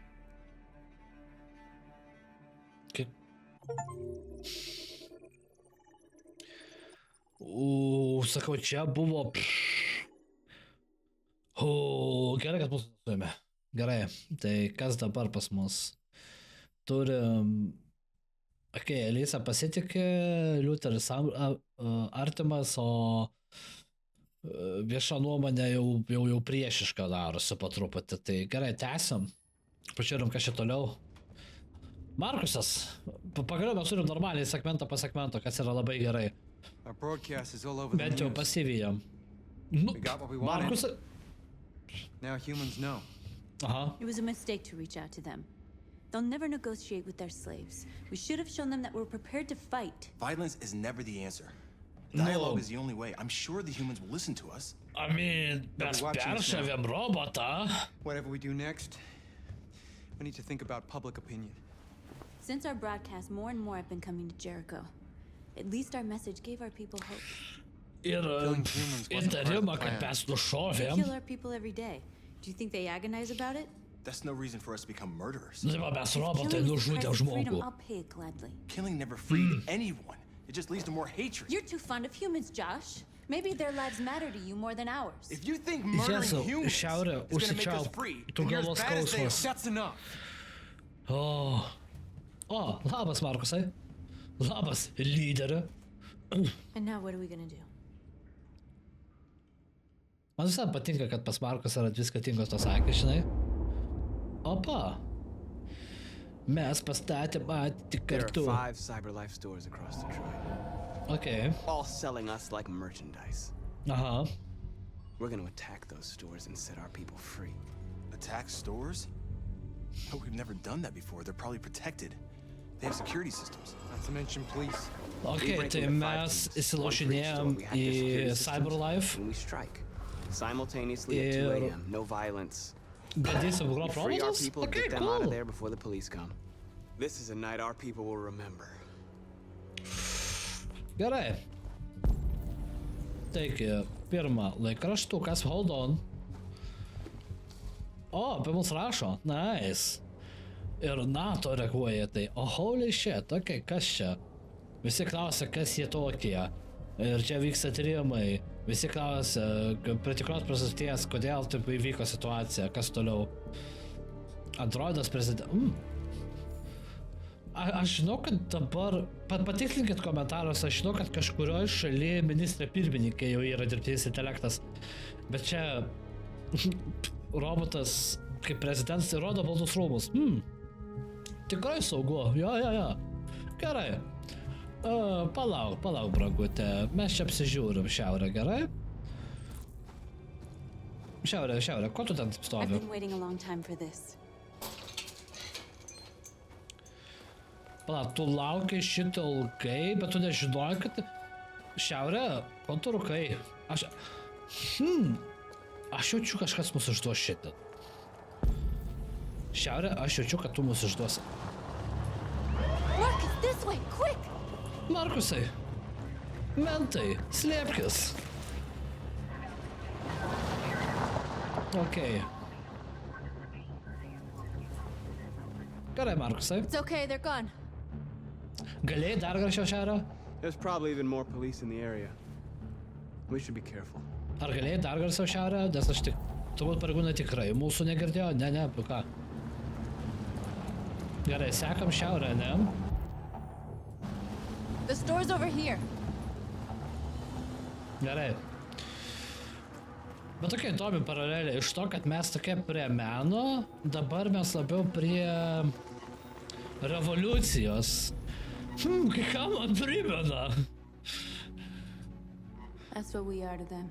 Sakau, čia buvo... Gerai, kad mūsų suėmė. Gerai, tai kas dabar pas mus? Turim... Elisa pasitikė, Liuteris artimas, o vieša nuomonė jau priešiška darosi po truputį. Tai gerai, tęsiam. Pažiūrim, kas čia toliau. Markusas, pagaliau mes turim normaliai segmentą po segmento, kas yra labai gerai. Bent jau pasivyjam. Markusas... Now humans know. It was a mistake to reach out to them. They'll never negotiate with their slaves. We should have shown them that we're prepared to fight. Violence is never the answer. Dialogue is the only way. I'm sure the humans will listen to us. I mean, mes peršavėm robotą. Whatever we do next, we need to think about public opinion. Since our broadcast, more and more have been coming to Jericho. At least our message gave our people hope. Ir įtarimą, kad mes They nušovėm. kill our people every day. Do you think they agonize about it? That's no reason for us to become murderers. Nu, tai mes robotai nužudė žmogų. I'll pay it gladly. Killing never freed anyone. It just leads to more hatred. You're too fond of humans, Josh. Maybe their lives matter to you more than ours. If you think murdering Jėzau, humans šiaurė is gonna make us užsičiauk. free, Tu then you're as galvos bad as they are. skausmas. That's enough. O, labas, Markusai. Labas, lyderė. And now what are we gonna do? Man visai patinka, kad pas Markus yra dvi skirtingos tos akys, žinai. Opa. Mes pastatėm atį There are kartu. 5 CyberLife stores across Detroit. Okay. All selling us like merchandise. Aha. We're gonna attack those stores and set our people free. Attack stores? No, we've never done that before. They're probably protected. They have security systems. Not to mention police. Okay, tai mes įsilošinėjom į CyberLife. When we strike. Simultaneously at 2 a.m. No violence. Bandysim grot We free our robotus? people, Okay, get them out cool. of there before the police come. This is a night our people will remember. Gerai. Taigi, pirma, laikraštukas, hold on. O, apie mus rašo, nice. Ir NATO reaguoja tai, o holy shit, okay, kas čia? Visi klausia, kas jie tokie. Ir čia vyksta tyrimai. Visi klausia, prie tikros priežasties, kodėl taip įvyko situacija, kas toliau. Androidas prezidentas. Aš žinau, kad dabar, patikslinkit komentaruose, aš žinau, kad kažkurioje šalyje ministrė pirmininkė jau yra dirbtinis intelektas, bet čia robotas Kaip prezidentas įrodo Baltus rūmus. Tikrai saugu. Jo. Gerai. Palauk, brangutė. Mes čia apsižiūrim šiaurę, gerai? Šiaurė. Ko tu ten stovi? I've been waiting a long time for this. Palauk, tu laukiai šitą ilgai, bet tu nežinojai, kad... Šiaurė, ko tu rūkai? Aš jaučiu, kažkas mūsų išduos šitą. Šiaurė, aš jaučiu, kad tu mūsų išduosi. Marcus, this way, quick! Markusai, mentai, slėpkis. Okei. Gerai, Markusai. It's okay, they're gone. Galėjai dar garsiau šiaurę? There's probably even more police in the area. We should be careful. Ar galėjai dar garsiau šiaurę? Nes aš tik... Turbūt pareigūnai tikrai mūsų negirdėjo? Ne, ką. Gerai, sekam šiaurę, ne? The store's over here. Gerai. Bet tokia įdomi paralelė. Iš to, kad mes tokie prie meno, dabar mes labiau prie revoliucijos. Kai ką man primena. That's what we are to them.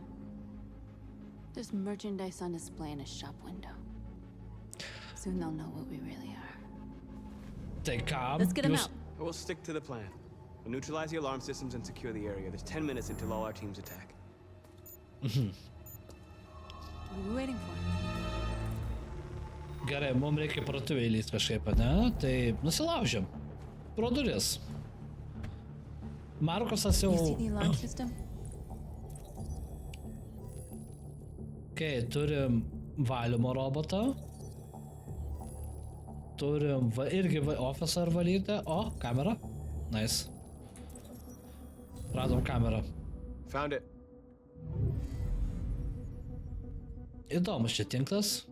There's merchandise on display in a shop window. Soon they'll know what we really are. Tai kam? Let's get them out. We'll stick to the plan. We'll neutralize the alarm systems and secure the area. There's 10 minutes until all our teams attack. What are we waiting for? Gerai, mums reikia parduotuvę įlįsti kažkaip, ne? Tai nusilaužėm. Pro duris. Markusas jau... You see the alarm system? Okay, turim valymo robotą. Turim irgi ofisą ar valyti. O, kamera. Nice. Radom kamerą. Found it. Įdomus čia tinklas.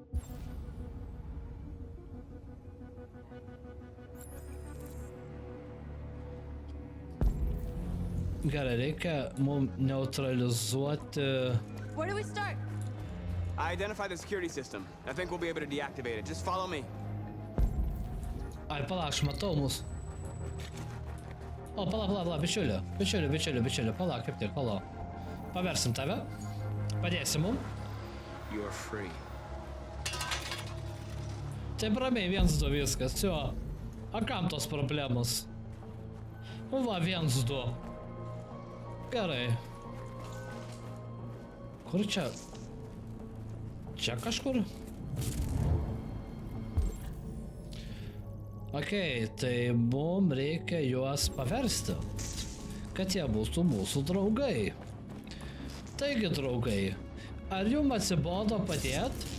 Gerai, reikia mums neutralizuoti... Where do we start? I identified the security system. I think we'll be able to deactivate it. Just follow me. Ai, palauk, aš matau mus. O, palauk, bičiuli, palauk, kaip tik, palauk. Paversim tave. Padėsim mum. You're free. Taip ramiai, 1-2 viskas, jo. A kam tos problemos? Va, 1-2. Gerai. Kur čia? Čia kažkur? Okei, tai mums reikia juos paversti, kad jie būtų mūsų draugai. Taigi, draugai, ar jums atsibodo padėti?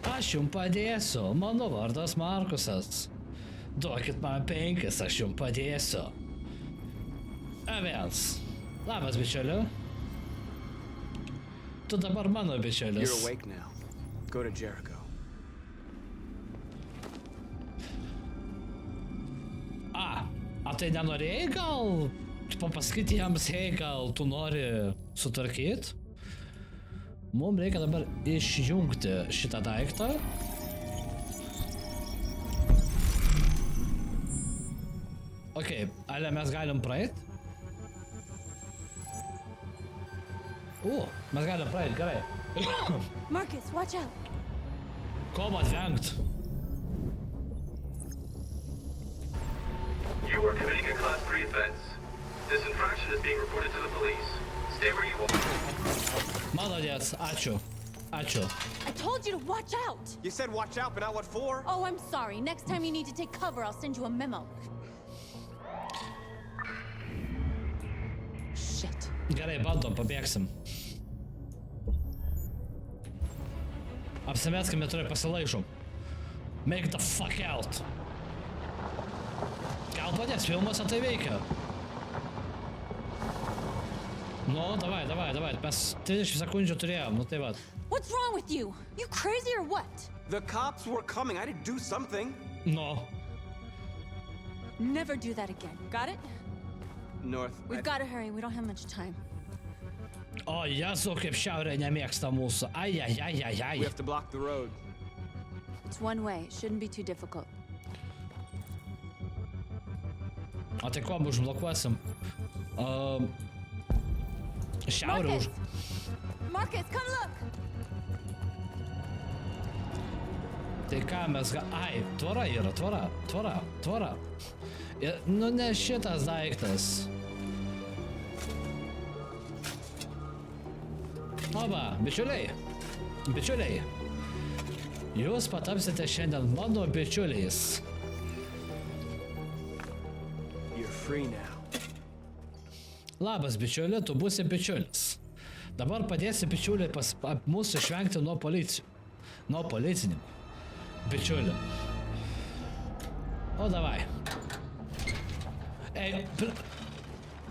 Aš jums padėsiu, mano vardas Markusas. Duokit man 5, aš jums padėsiu. Evans. Labas, bičiuliu. Tu dabar mano bičiulis. You're awake now. Go to Jericho. A tai nenorėjai gal? Pasakyti jiems, hei, gal tu nori sutvarkyti? Mums reikia dabar išjungti šitą daiktą. Okei, ale mes galim praeit? Mes galim praeit, gerai. Marcus, watch out! Ko man vengt? You are committing a Class 3 offense. This infraction is being reported to the police. Stay where you are. Молодец, ačiū. I told you to watch out! You said watch out, but not what for? Oh, I'm sorry. Next time you need to take cover, I'll send you a memo. Shit. Gerai, bandom, pabėgsim. Apsimeskime, turi pasilaižom. Make the fuck out. Gal padės, filmuose tai veikia. Nu, davai, mes 30 sekundžių turėjom, tai va. What's wrong with you? You crazy or what? The cops were coming. I had to do something. No. Never do that again. Got it? North. We've got to hurry. We don't have much time. O, Jezu, kaip šiaurė nemėgsta mūsų. Ai. We have to block the road. It's one way. It shouldn't be too difficult. O tai kuo užblokuosim? Šiaurė už... Marcus, come look! Tai ką mes Ai, tvora yra, tvora. Nu ne šitas daiktas. Oba, bičiuliai. Jūs patapsite šiandien mano bičiuliais. You're free now. Labas, bičiuli, tu būsi bičiulis. Dabar padėsi bičiuliai mūsų išvengti nuo policijų. Nuo policininkų. Bičiuli. O davai. Ei,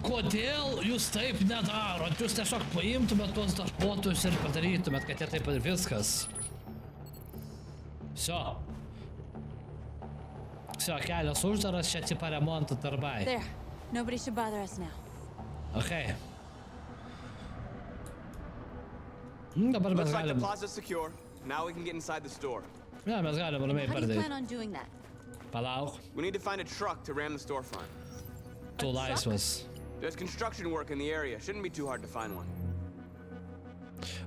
kodėl jūs taip nedarot? Jūs tiesiog paimtumėt tuos darbuotojus ir padarytumėt, kad jie taip ir viskas. Sio, kelias uždaras, čia tipo remonto darbai. There. Nobody should bother us now. Okay. Dabar mes Looks like the galim... plaza's secure. Now we can get inside the store. Ja, mes galim ramiai How do you plan pardėti. on doing that? Palauk, We need to find a truck to ram the storefront. tu laisvas. There's construction work in the area. Shouldn't be too hard to find one.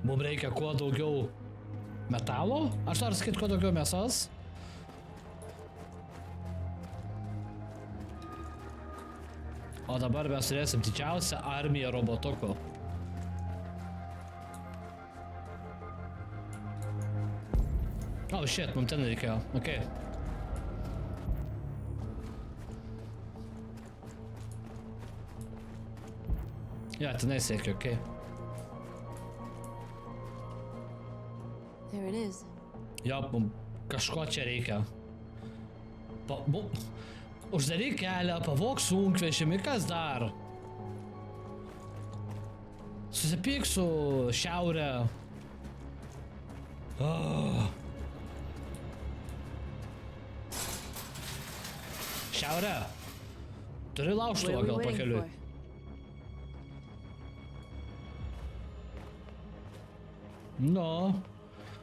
Mums reikia kuo daugiau metalo? Aš noriu sakyti, kuo daugiau mėsos. O dabar mes turėsim didžiausią armiją robotukų. Oh shit, mums ten reikėjo. Okay. Ja, tenai siekiu, okay. There it is. Jo, mums kažko čia reikia. Uždaryk kelią, pavok sunkvežimį, kas dar? Susipyk su šiaurė. Šiaurė. Turi laužtuvą gal pakeliui. Nu,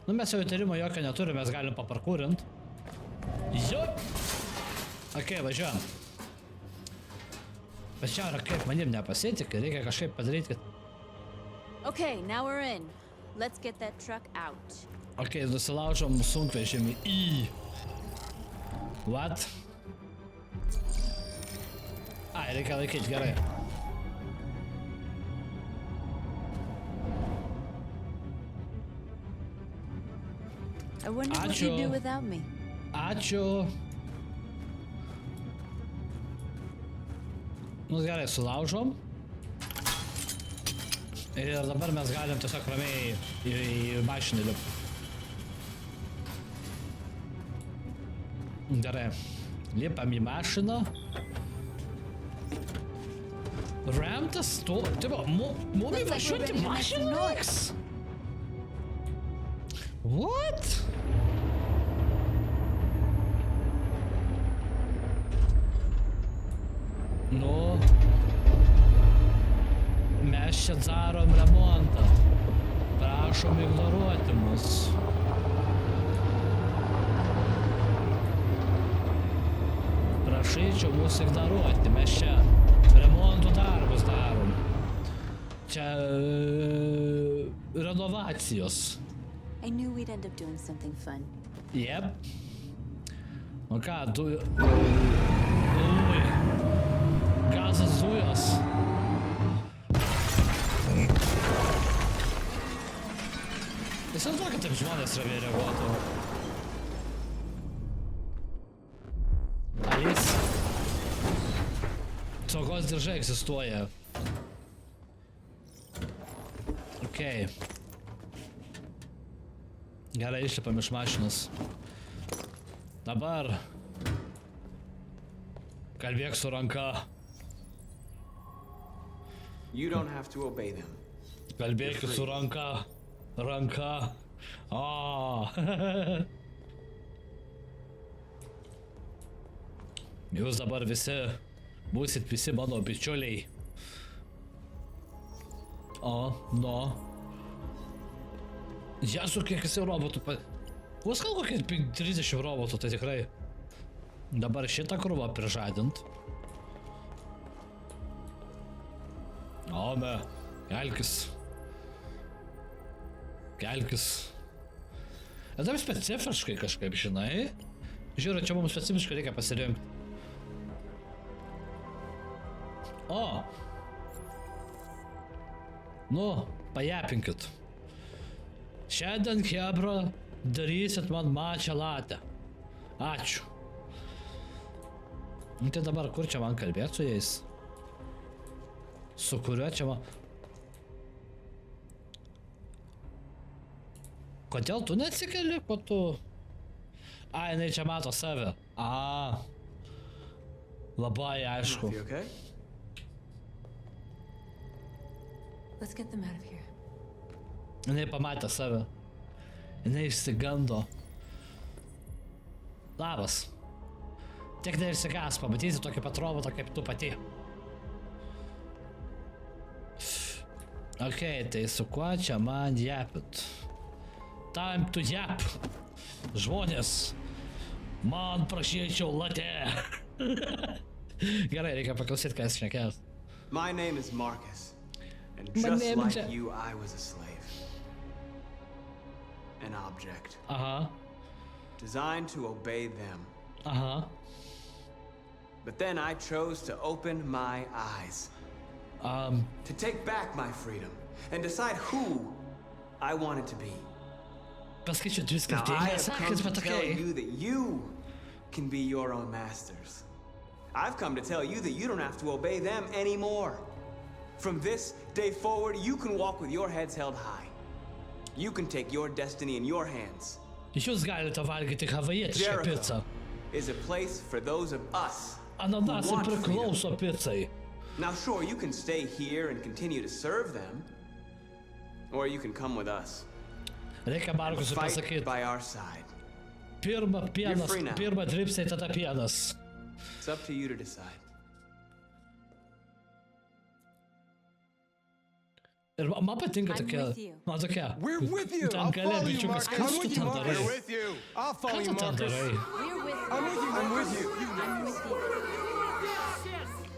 mes jau įtarimo jokio neturime, mes galim paparkūrint. Jo! Ok, važiuojam. Bet šiaurė kaip manim nepasitikė, reikia kažkaip padaryti, kad... Okay, now we're in. Let's get that truck out. Ok, nusilaužom sunkvežimį į... What? Ai, reikia laikyti gerai. I wonder what you'd do without me. Ačiū. Nu gerai, sulaužom. Ir dabar mes galim tiesiog ramiai į mašiną lipti. Gerai. Lipam į mašiną. Remtas to... Tipo, mum įvažiuoti mašiną reiks. What? Nu, mes čia darom remontą. Prašom ignoruoti mus. Prašyčiau mus ignoruoti, mes čia remontų darbus darom. Čia renovacijos. I knew we'd end up doing something fun. Yep. O ką, Ui. Gazas dujos. Įsivaizduoju, kad taip žmonės ramiai reaguotų. Ar jis... Saugos diržai egzistuoja. Okei. Gerai, išlipam iš mašinos. Dabar... Kalbėk su ranka. You don't have to obey them. Kalbėk su ranka. Ranka. Jūs dabar visi būsit visi mano bičiuliai. O, no. Jesu, kiek jisai robotų Vos gal kokie 30 robotų, tai tikrai. Dabar šitą krūvą prižadint. Ome, kelkis. Kelkis. Ir taip specifiškai kažkaip, žinai. Žiūrė, čia mums specifiškai reikia pasirinkti. O! Nu, pajapinkit. Šiandien, hebra, darysit man mačą latę. Ačiū. Nu tai dabar kur čia man kalbėti su jais? Su kuriuo čia man... Kodėl tu neatsikeli, ko tu... A, jinai čia mato save. A. Labai aišku. Okay? Let's get them out of here. Jinai pamatė save. Jinai išsigando. Labas. Tik neišsigas, pamatysi tokį pat robotą kaip tu pati. Okei, tai su kuo čia man japit? Time to yap. Žmonės. Man prašyčiau latę. Gerai, reikia paklausyti, ką jis šnekės. My name is Marcus. And My just name like is- you, I was a slave. An object. Aha. Designed to obey them. Aha. But then I chose to open my eyes. To take back my freedom and decide who I wanted to be. Paskaičiu dvi Now I skirtingas have come sakys, to bet tell okei. you that you can be your own masters. I've come to tell you that you don't have to obey them anymore. From this day forward, you can walk with your heads held high. You can take your destiny in your hands. Jūs galite valgyti havajietišką pizzą. Is a place for those of us who Ananasai want freedom. priklauso pizzai. Now sure, you can stay here and continue to serve them. Or you can come with us. Reikia Markusui Fight pasakyti. by our side. Pirma pienas, free now. pirma dripsai, tada pienas. It's up to you to decide. Ir man patinka I'm tokia... with you. Man tokia... We're with you. Ten I'll gale follow you, bičiukas, Marcus. kas I'm tu with you, ten Marcus. darai? We're with you. I'll follow Kas you, tu ten Marcus. darai? We're with you. I'm with you. I'm with you. I'm with you.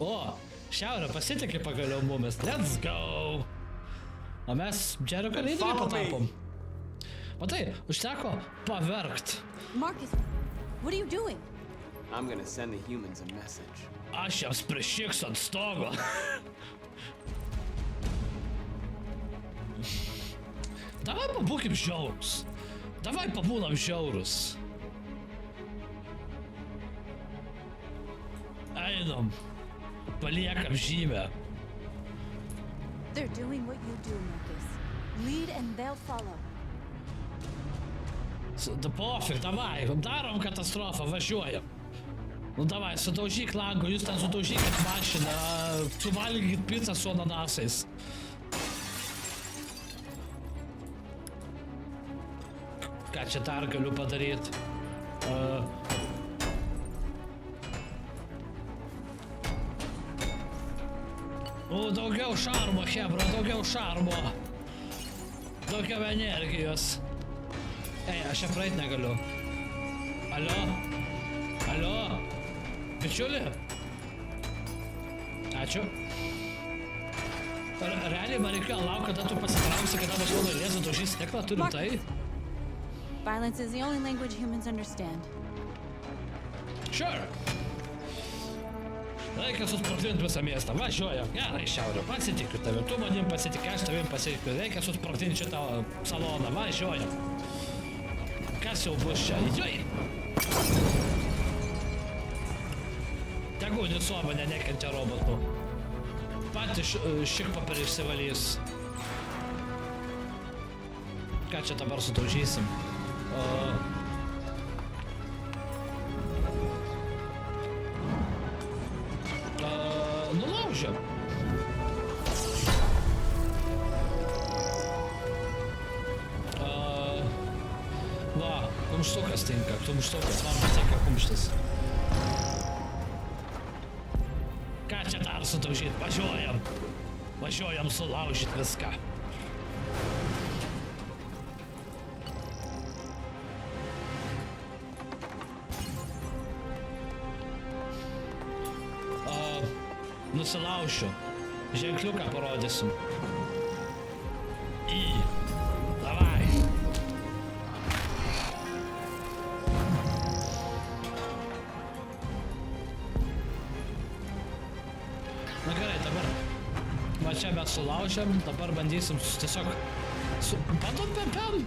O, šiaurė pasitikė pagaliau mumis. Let's go! O mes Džerio kalėdinį Follow me. patapom. Matai, užteko paverkt. Marcus, what are you doing? I'm gonna send the humans a message. Aš jiems prišiksiu ant stogo. Davai pabūkim žiaurus. Davai pabūnam žiaurus. Einam. Paliekam žymę. They're doing what you do, Marcus. Lead and they'll follow. Da pofik, davai, darom katastrofą, važiuojam. Nu davai, sudaužyk langą, jūs ten sudaužykit mašiną, suvalgykit pizzą su ananasais. Ką čia dar galiu padaryti? Daugiau šarmo, hebra, daugiau šarmo. Daugiau energijos. Ei, aš čia praeit negaliu. Alio? Alio? Bičiuli? Ačiū. Realiai man reikėjo laukti, kada tu pasitrauksi, kada bus mano lėzą daužys stiklą, turim tai? Violence is the only language humans understand. Sure. Reikia susprogdinti visą miestą. Važiuojam. Gerai, šiaurė. Pasitikiu tavim. Tu manim pasitikė, aš tavim pasitikiu. Reikia susprogdinti šitą saloną. Važiuojam. Kas jau bus čia? Jui! Tegu visuomenė nekenčia robotų. Patys šikpapirį išsivalys. Ką čia dabar sudaužysim? Nulaužiam. Va, kumštukas tinka, kumštukas, man patinka kumštas. Ką čia dar sudaužyt? Važiuojam. Važiuojam sulaužyt viską. neapsilaušiu. Ženkliuką parodysim. Davai. Na gerai, dabar. Va čia mes sulaužėm, dabar bandysim tiesiog... Bandom pem-pem?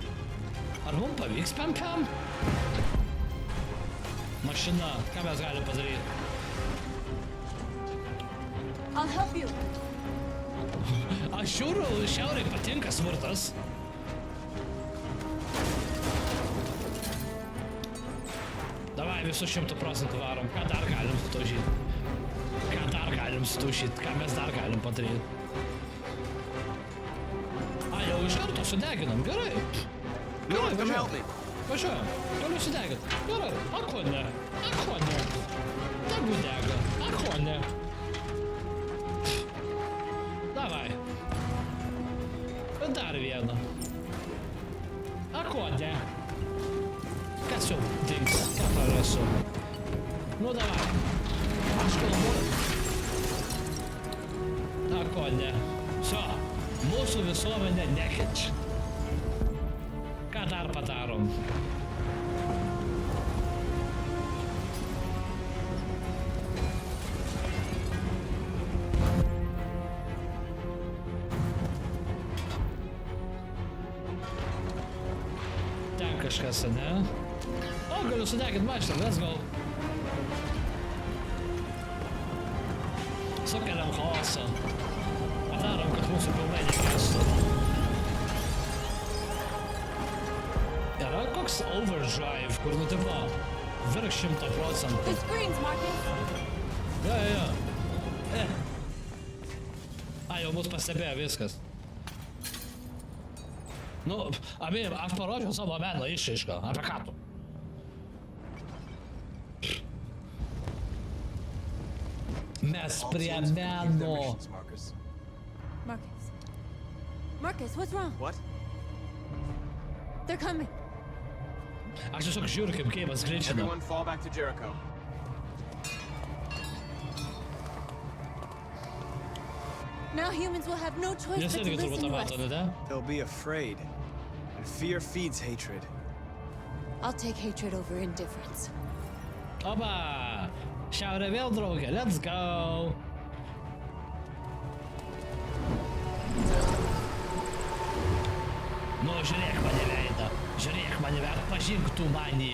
Ar mums pavyks pem-pem? Mašina, ką mes galim padaryti? I'll help you. Aš žiūriu, šiauriai patinka smurtas. Davai visus 100% varom. Ką dar galim sutaužyti? Ką dar galim sutaužyti? Ką mes dar galim padaryti? A, jau iš karto sudeginam. Gerai. Gerai, važiuojam. Važiuojam. Galiu sudegint. Gerai. Ako ne? Ako ne? Tegu dega. Ako ne? Davai. Dar vieną. Ako ne? Kas jau dings? Ką prarasiu? Nu davai. Aš galvoju. Ako ne? Vso. Mūsų visuomenė nekenčia. Ką dar padarom? Kažkas, ne? O, galiu sudegint mašiną, let's go. Sukeliam chaosą. Padarom, kad mūsų pilnai nekestų. Yra koks overdrive, kur nutipo virš 100%. The screens, Marcus. Jo. A, jau mus pastebėjo viskas. Nu, Amir, aš parodžiau savo meno išraišką. Apie ką tu? Mes prie meno. Marcus. Marcus, what's wrong? What? They're coming. Aš tiesiog žiūriu, kaip Keimas greičina. Everyone fall back to Jericho. Now humans will have no choice Jis but to irgi turbūt listen tą to mato, us. ne? They'll be afraid. And fear feeds hatred. I'll take hatred over indifference. Oba! Šiaurė vėl draugė, let's go! Nu, žiūrėk mane veidą. Žiūrėk mane veidą, pažink tu manį.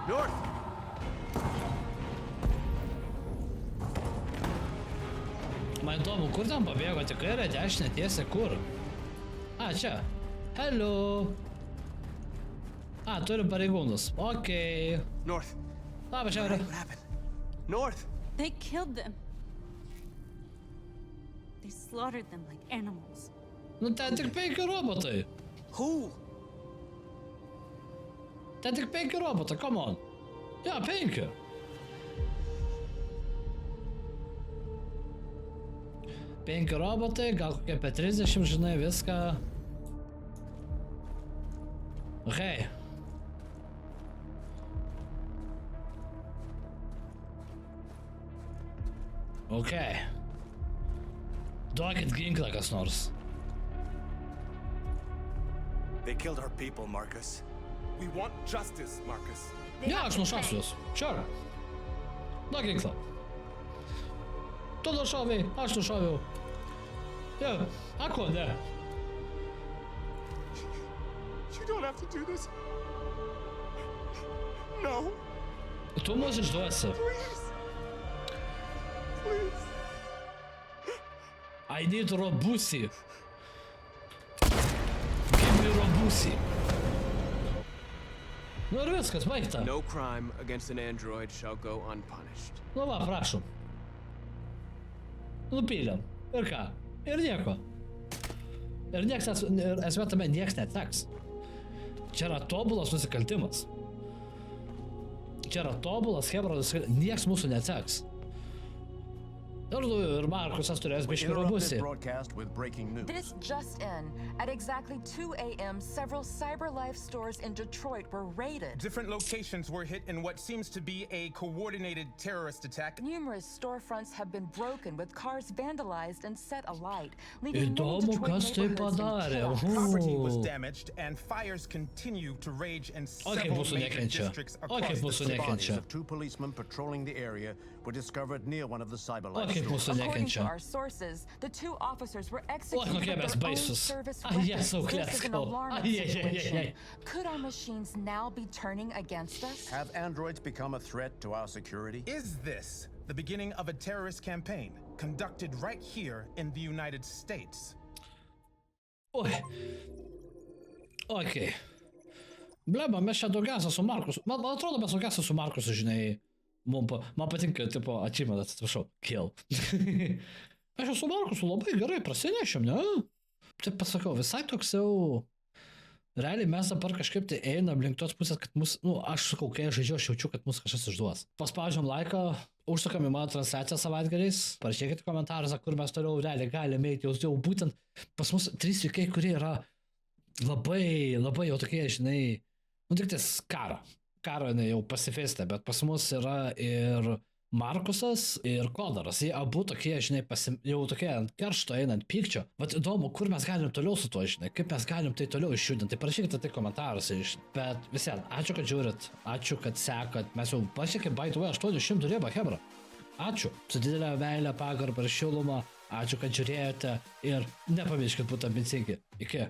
North! Man įdomu, kur ten pabėgo, tik kairę, dešinę, tiesią, kur? A, čia. Hello. A, turim pareigūnus. Okei. North. Labas, šiaurė. What happened? North! They killed them. They slaughtered them like animals. Nu, ten tik 5 robotai. Who? Ten tik 5 robotai, come on. Jo, 5. Penki robotai, gal kokie apie 30, žinai, viską. Hei. Okei. Duokit ginklą kas nors. They killed our people, Marcus. We want justice, Marcus. Ja, aš nušausiu juos. Sure. Duok ginklą. Tu nušovei, aš nušoviau. Jo, ako ne? You don't have to do this. No. Tu mus išduosi. Please. I need Robusi. Give me Robusi. Nu ir viskas, baigta. No crime against an android shall go unpunished. Nu va, prašom. Nupylėm. Ir ką? Ir nieko. Ir nieks, esmė tame nieks neteks. Čia yra tobulas nusikaltimas. Čia yra tobulas hebra nusikaltimas. Nieks mūsų neteks. Ir Markusas turės biškį robustį. Broadcast with breaking news. This just in. At exactly 2 a.m., several CyberLife stores in Detroit were raided. Different locations were hit in what seems to be a coordinated terrorist attack. Numerous storefronts have been broken, with cars vandalized and set alight, leaving many Įdomu, Detroit kas tai neighborhoods in padarė. chaos. Property was damaged, and fires continue to rage in several major districts across the city. Bodies of 2 policemen patrolling the area were discovered near one of the CyberLife stores. According to our sources, the 2 officers were executed kokie with mes their own baisūs. service Ai, weapons. Jėzau, This is an kleskau. alarming Ai, situation. Could our machines now be turning against us? Have androids become a threat to our security? Is this the beginning of a terrorist campaign conducted right here in the United States? Oi. Ok. Blema, mes čia daugiausia su Markusu. Man atrodo, mes daugiausia su Markusu, žinai. Man patinka, tipo, achievement, atsiprašau, kill. Mes jau su Markusu labai gerai prasinešėm, ne? Taip pasakau, visai toks jau... Realiai mes dabar kažkaip tai einam link tos pusės, kad mus... Nu, aš sakau, kai aš žaidžiu, aš jaučiu, kad mus kažkas išduos. Paspaudžiam laiką, užsukam į mano transliaciją savaitgaliais, parašykite komentaruose, kur mes toliau realiai galime eiti. Jau būtent pas mus 3 vykai, kurie yra labai jau tokie, žinai... Nu, tik ties Karo jau pasifestė, bet pas mus yra ir Markusas, ir Kodaras. Jie abu tokie, žinai, jau tokie ant keršto einant pykčio. Vat įdomu, kur mes galim toliau su tuo, žinai, kaip mes galim tai toliau išjudinti. Tai parašykite tai komentaruose. Bet visien, ačiū, kad žiūrit, ačiū, kad sekat. Mes jau pasiekėm, by the way, 800 ribą, hebra. Ačiū. Su didelė meilė, pagarbą ir šilumą. Ačiū, kad žiūrėjote. Ir nepamirškit būti ambicingi. Iki.